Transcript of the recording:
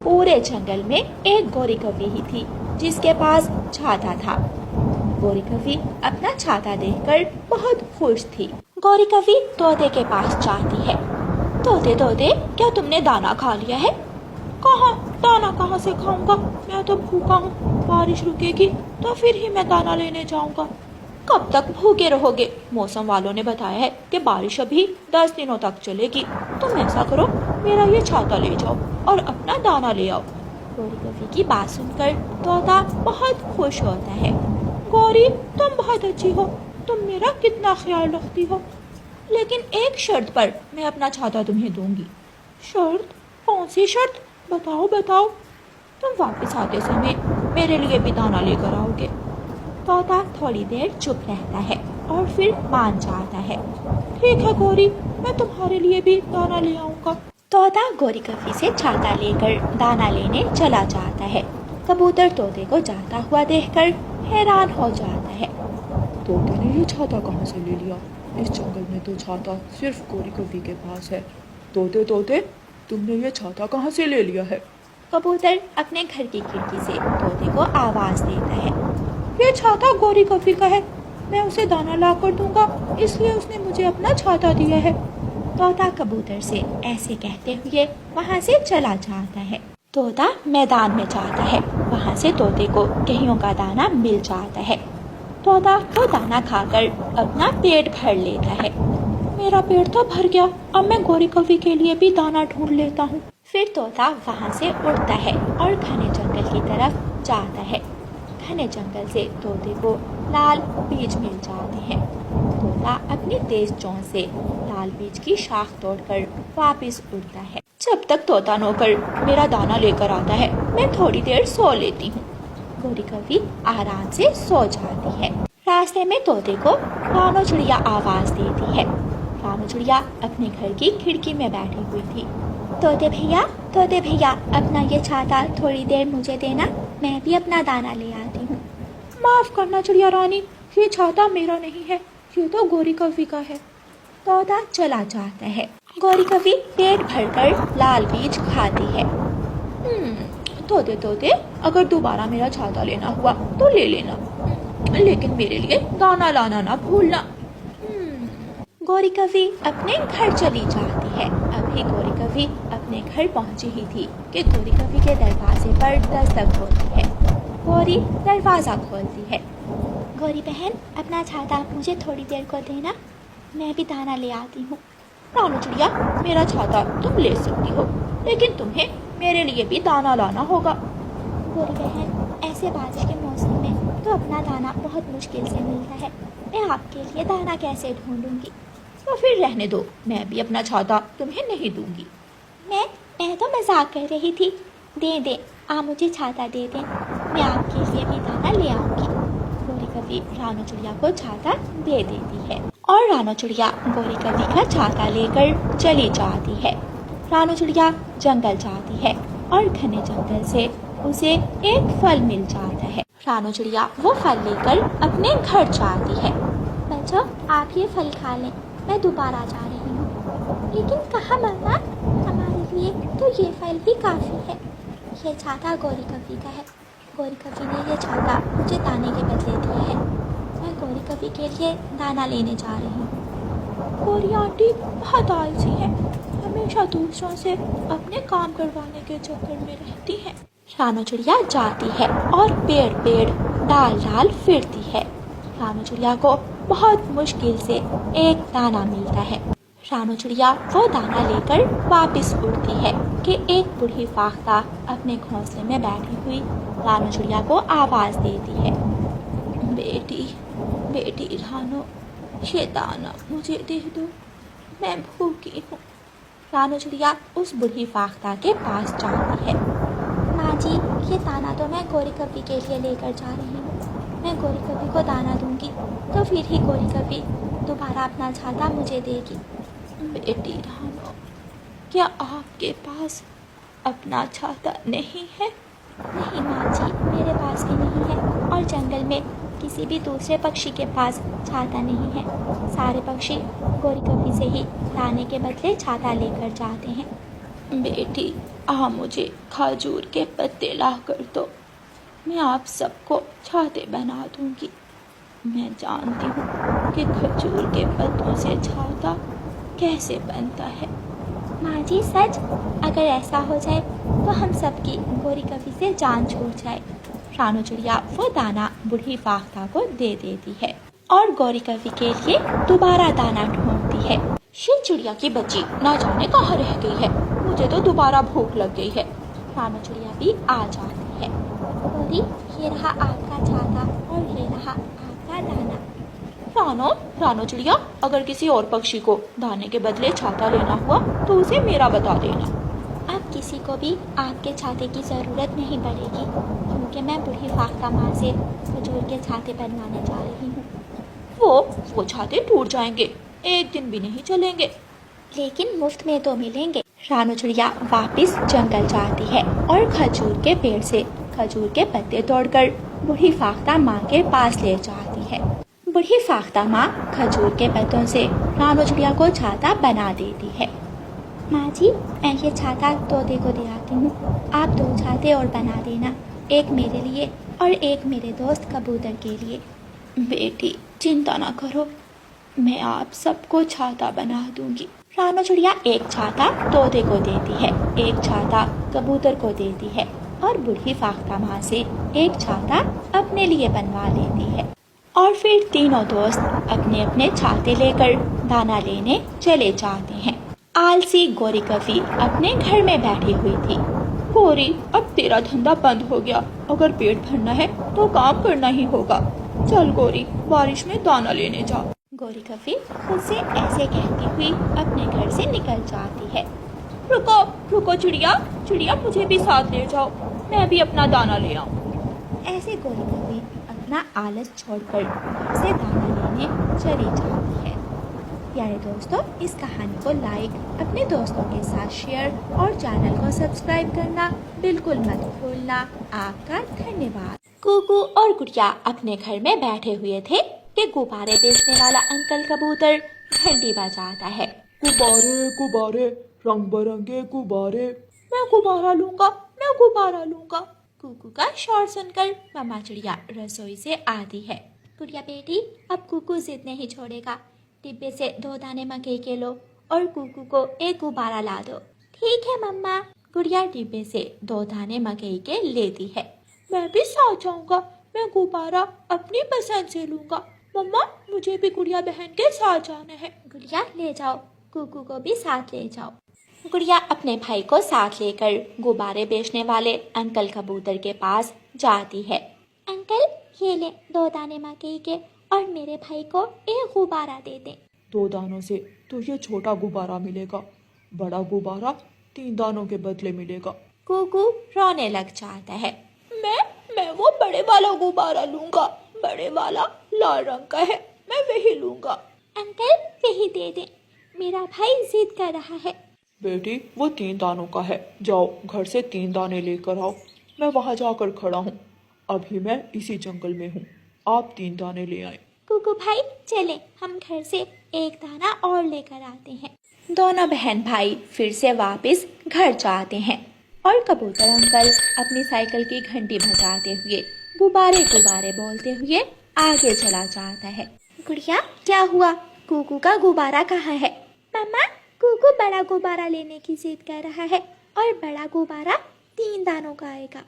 पूरे जंगल में एक गौरी कवि ही थी जिसके पास छाता था। गौरी कवि अपना छाता देखकर बहुत खुश थी। गौरी कवि तोते के पास जाती है। तोते तोते, क्या तुमने दाना खा लिया है? कहाँ, दाना कहाँ से खाऊंगा, मैं तो भूखा हूँ। बारिश रुकेगी तो फिर ही मैं दाना लेने जाऊंगा। कब तक भूखे रहोगे? मौसम वालों ने बताया है कि बारिश अभी 10 दिनों तक चलेगी। तुम ऐसा करो, मेरा ये छाता ले जाओ और अपना दाना ले आओ। गौरी कवि की बात सुनकर तोता बहुत खुश होता है। गौरी, तुम बहुत अच्छी हो, तुम मेरा कितना ख्याल रखती हो, लेकिन एक शर्त पर मैं अपना छाता तुम्हें दूंगी। शर्त? कौन सी शर्त? बताओ बताओ। तुम वापस आते समय मेरे लिए भी दाना लेकर आओगे। तोता थोड़ी देर चुप रहता है और फिर मान जाता है। ठीक है गौरी, मैं तुम्हारे लिए भी दाना ले आऊंगा। तोता गौरी कवि से छाता लेकर दाना लेने चला जाता है। कबूतर तोते को जाता हुआ देखकर हैरान हो जाता है। तोते ने ये छाता कहाँ से ले लिया? इस जंगल में तो छाता सिर्फ गौरी कवि के पास है। तोते तोते, तुमने ये छाता कहाँ से ले लिया है? कबूतर अपने घर की खिड़की से तोते को आवाज देता है। ये छाता गौरी कवि का है, मैं उसे दाना ला कर दूंगा, इसलिए उसने मुझे अपना छाता दिया है। तोता कबूतर से ऐसे कहते हुए वहाँ से चला जाता है। तोता मैदान में जाता है। वहाँ से तोते को गेहूं का दाना मिल जाता है। तोता वो दाना खाकर अपना पेट भर लेता है। मेरा पेट तो भर गया, अब मैं गौरी कवि के लिए भी दाना ढूंढ लेता हूँ। फिर तोता वहाँ से उड़ता है और घने जंगल की तरफ जाता है। घने जंगल से तोते को लाल बीज मिल जाते हैं। तोता अपनी तेज चोंच से लाल बीज की शाख तोड़कर वापस उड़ता है। जब तक तोता नौकर मेरा दाना लेकर आता है, मैं थोड़ी देर सो लेती हूँ। गौरी कवि आराम से सो जाती है। रास्ते में तोते को रानो चिड़िया आवाज देती है। रानो चिड़िया अपने घर की खिड़की में बैठी हुई थी। तोते भैया, अपना ये छाता थोड़ी देर मुझे देना, मैं भी अपना दाना ले आती हूँ। माफ करना चिड़िया रानी, ये छाता मेरा नहीं है, ये तो गौरी कवि का है। तोता चला जाता है। गौरी कवि पेट भरकर लाल बीज खाती है। तोते तोते, अगर दोबारा मेरा छाता लेना हुआ तो ले लेना, लेकिन मेरे लिए दाना लाना ना भूलना। गौरी कवि अपने घर चली जाती है। अभी गौरी कवि अपने घर पहुंची ही थी कि गौरी कवि के दरवाजे पर दस्तक होती है। गौरी दरवाजा खोलती है। गौरी बहन, अपना छाता मुझे थोड़ी देर को देना, मैं भी दाना ले आती हूँ। रानो चिड़िया, मेरा छाता तुम ले सकती हो, लेकिन तुम्हें मेरे लिए भी दाना लाना होगा। गौरी बहन, ऐसे बारिश के मौसम में तो अपना दाना बहुत मुश्किल से मिलता है, मैं आपके लिए दाना कैसे ढूंढूंगी? तो फिर रहने दो, मैं भी अपना छाता तुम्हें नहीं दूंगी। मैं तो मजाक कर रही थी। दे आप मुझे छाता दे दें, मैं आपके लिए भी दाना ले आऊंगी। गौरी कवि रानो चिड़िया को छाता दे देती है और रानो चिड़िया गौरी कवि का छाता लेकर चली जाती है। रानो चिड़िया जंगल जाती है और घने जंगल से उसे एक फल मिल जाता है। रानो चिड़िया वो फल लेकर अपने घर जाती है। बच्चों, आप ये फल खा लें, मैं दोबारा जा रही हूँ। लेकिन कहाँ मामा, हमारे लिए तो ये फल भी काफ़ी है। ये छाता गौरी कवि का है, गौरी कवि ने ये छाता मुझे दाने के बदले दिया है, मैं गौरी कवि के लिए दाना लेने जा रही हूँ। गौरी आंटी बहुत आलसी है, हमेशा दूसरों से अपने काम करवाने के चक्कर में रहती है। रानो चिड़िया जाती है और पेड़ डाल डाल फिरती है। रानो चिड़िया को बहुत मुश्किल से एक दाना मिलता है। रानो चिड़िया वो दाना लेकर वापस उड़ती है कि एक बूढ़ी फाख्ता अपने घोंसले में बैठी हुई रानो चिड़िया को आवाज देती है। बेटी रानो, ये दाना मुझे दे दो, मैं भूखी हूँ। रानो चिड़िया उस बूढ़ी फाख्ता के पास जाती है। माँ जी, ये दाना तो मैं गौरी कवि के लिए लेकर जा रही हूँ, मैं गौरी कवि को दाना दूंगी तो फिर ही गौरी कवि दोबारा अपना छाता मुझे देगी। बेटी रानो, क्या आपके पास अपना छाता नहीं है? नहीं माँ जी, मेरे पास भी नहीं है और जंगल में किसी भी दूसरे पक्षी के पास छाता नहीं है। सारे पक्षी गौरी कवि से ही दाने के बदले छाता लेकर जाते हैं। बेटी, मुझे खजूर के पत्ते ला कर दो, मैं आप सबको छाते बना दूंगी। मैं जानती हूँ कि खजूर के पत्तों से छाता कैसे बनता है। माँ जी सच, अगर ऐसा हो जाए तो हम सबकी गोरी कभी से जान छूट जाए। रानू चिड़िया वो दाना बूढ़ी फाख्ता को दे देती है और गौरी कवि के लिए दोबारा दाना ढूंढती है। ये चिड़िया की बच्ची ना जाने कहाँ रह गई है, मुझे तो दोबारा भूख लग गई है। रानू चिड़िया भी आ जाती है। गौरी, ये रहा आपका छाता और ये रहा आपका दाना। रानो चिड़िया, अगर किसी और पक्षी को दाने के बदले छाता लेना हुआ तो उसे मेरा बता देना। अब किसी को भी आपके छाते की ज़रूरत नहीं पड़ेगी, क्योंकि मैं बूढ़ी फाख्ता माँ से खजूर के छाते बनवाने जा रही हूँ। वो छाते टूट जाएंगे, एक दिन भी नहीं चलेंगे। लेकिन मुफ्त में तो मिलेंगे। रानू चिड़िया वापस जंगल जाती है और खजूर के पेड़ से खजूर के पत्ते तोड़कर बूढ़ी फाख्ता माँ के पास ले जाती है। बूढ़ी फाख्ता माँ खजूर के पत्तों से रानू चिड़िया को छाता बना देती है। माँ जी, मैं ये छाता तोते को दे आती हूँ, आप 2 छाते और बना देना, एक मेरे लिए और एक मेरे दोस्त कबूतर के लिए। बेटी चिंता ना करो, मैं आप सबको छाता बना दूंगी। रानू चिड़िया एक छाता तोते को देती है, एक छाता कबूतर को देती है और बूढ़ी फाख्ता माँ से एक छाता अपने लिए बनवा लेती है। और फिर तीनों दोस्त अपने अपने छाते लेकर दाना लेने चले जाते हैं। आलसी गौरी कवि अपने घर में बैठी हुई थी। गौरी, अब तेरा धंधा बंद हो गया, अगर पेट भरना है तो काम करना ही होगा। चल गौरी, बारिश में दाना लेने जा। गौरी कवि खुद से ऐसे कहती हुई अपने घर से निकल जाती है। रुको रुको चिड़िया, मुझे भी साथ ले जाओ, मैं भी अपना दाना ले आऊं। ऐसे गौरी कवि अपना आलस छोड़कर घर से दाना लेने चली जाती है। प्यारे दोस्तों, इस कहानी को लाइक, अपने दोस्तों के साथ शेयर और चैनल को सब्सक्राइब करना बिल्कुल मत भूलना। आपका धन्यवाद। कुकू और गुड़िया अपने घर में बैठे हुए थे कि गुब्बारे बेचने वाला अंकल कबूतर घंटी बजाता है। गुब्बारे गुब्बारे, रंग बिरंगे गुब्बारे, मैं गुब्बारा लूंगा। कुकू का शोर सुनकर मम्मा चिड़िया रसोई से आती है। गुड़िया बेटी, अब कुकू जिद नहीं छोड़ेगा, डिब्बे से 2 दाने मकई के लो और कुकू को एक गुब्बारा ला दो। ठीक है मम्मा। गुड़िया डिब्बे से 2 दाने मकई के लेती है। मैं भी साथ जाऊंगा, मैं गुब्बारा अपनी पसंद से लूंगा। मम्मा, मुझे भी गुड़िया बहन के साथ जाना है। गुड़िया ले जाओ, कुकू को भी साथ ले जाओ। गुड़िया अपने भाई को साथ लेकर गुब्बारे बेचने वाले अंकल कबूतर के पास जाती है। अंकल, ये ले 2 दाने मकई के और मेरे भाई को एक गुब्बारा दे दे। 2 दानों से तो ये छोटा गुब्बारा मिलेगा, बड़ा गुब्बारा 3 दानों के बदले मिलेगा। कुकू रोने लग जाता है। मैं वो बड़े वाला गुब्बारा लूंगा, बड़े वाला लाल रंग का है, मैं वही लूंगा। अंकल, वही दे दे, मेरा भाई जिद कर रहा है। बेटी, वो 3 दानों का है, जाओ घर से 3 दाने लेकर आओ, मैं वहाँ जाकर खड़ा हूँ। अभी मैं इसी जंगल में हूँ, आप 3 दाने ले आए। कुकू भाई, चले हम घर से एक दाना और लेकर आते हैं। दोनों बहन भाई फिर से वापस घर जाते हैं और कबूतर अंकल अपनी साइकिल की घंटी बजाते हुए गुब्बारे गुब्बारे बोलते हुए आगे चला जाता है। गुड़िया, क्या हुआ? कुकू का गुब्बारा कहाँ है? मम्मा, कुकू बड़ा गुब्बारा लेने की जिद कर रहा है और बड़ा गुब्बारा 3 दानों का आएगा।